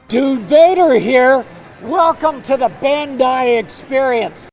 Dude Vader here. Welcome to the Bandai experience.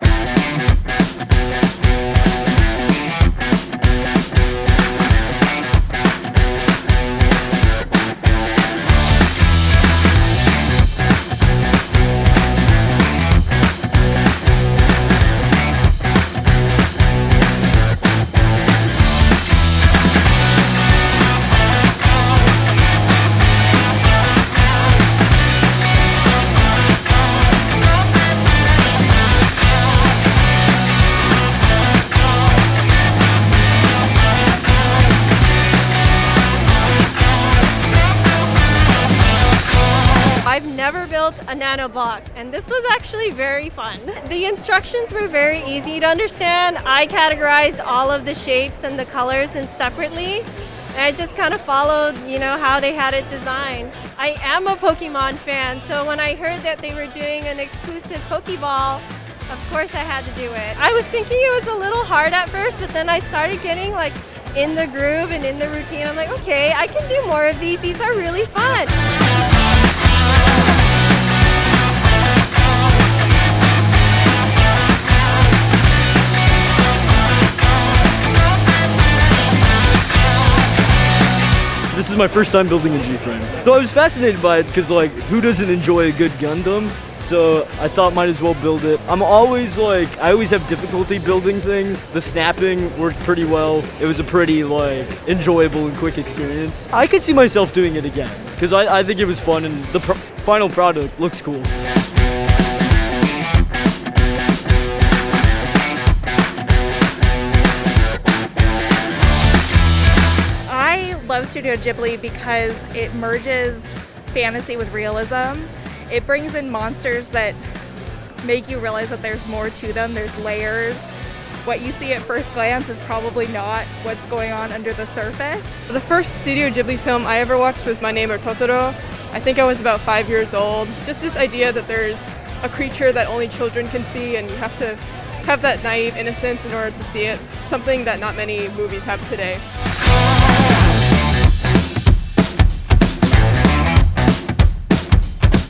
I've never built a nanoblock, and this was actually very fun. The instructions were very easy to understand. I categorized all of the shapes and the colors in separately, and I just kind of followed, how they had it designed. I am a Pokemon fan, so when I heard that they were doing an exclusive Pokeball, of course I had to do it. I was thinking it was a little hard at first, but then I started getting in the groove and in the routine. I'm like, okay, I can do more of these. These are really fun. This is my first time building a GFrame. So I was fascinated by it because who doesn't enjoy a good Gundam? So I thought might as well build it. I always have difficulty building things. The snapping worked pretty well. It was a pretty enjoyable and quick experience. I could see myself doing it again because I think it was fun and the final product looks cool. I love Studio Ghibli because it merges fantasy with realism. It brings in monsters that make you realize that there's more to them, there's layers. What you see at first glance is probably not what's going on under the surface. The first Studio Ghibli film I ever watched was My Name or Totoro. I think I was about 5 years old. Just this idea that there's a creature that only children can see and you have to have that naive innocence in order to see it. Something that not many movies have today.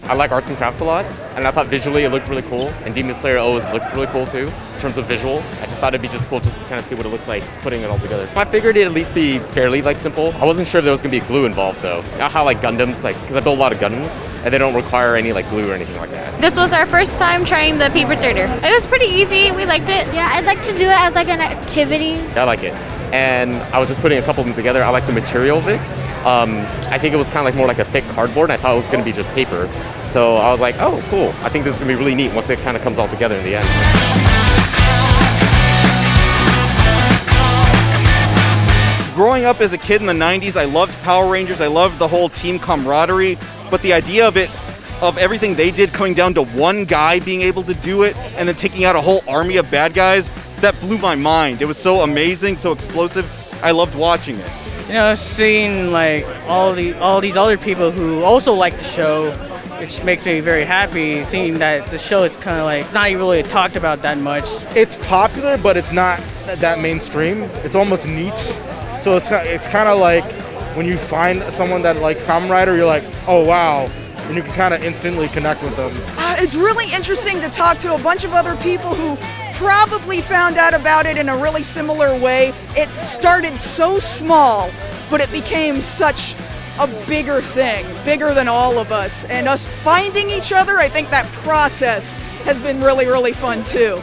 I like arts and crafts a lot, and I thought visually it looked really cool, and Demon Slayer always looked really cool too, in terms of visual. I just thought it'd be just cool just to kind of see what it looks like putting it all together. I figured it'd at least be fairly simple. I wasn't sure if there was gonna be glue involved though. You know how Gundams, because I built a lot of Gundams, and they don't require any glue or anything like that. This was our first time trying the paper thirder. It was pretty easy, we liked it. Yeah, I'd like to do it as an activity. Yeah, I like it. And I was just putting a couple of them together. I like the material of it. I think it was kind of more like a thick cardboard, and I thought it was going to be just paper. So I was like, oh, cool. I think this is going to be really neat once it kind of comes all together in the end. Growing up as a kid in the 90s, I loved Power Rangers. I loved the whole team camaraderie. But the idea of everything they did coming down to one guy being able to do it and then taking out a whole army of bad guys, that blew my mind. It was so amazing, so explosive. I loved watching it. Seeing all these other people who also like the show, which makes me very happy. Seeing that the show is kind of not really talked about that much. It's popular, but it's not that mainstream. It's almost niche. So it's kind of like when you find someone that likes Kamen Rider, you're like, oh wow, and you can kind of instantly connect with them. It's really interesting to talk to a bunch of other people who probably found out about it in a really similar way. It started so small, but it became such a bigger thing, bigger than all of us. And us finding each other, I think that process has been really, really fun too.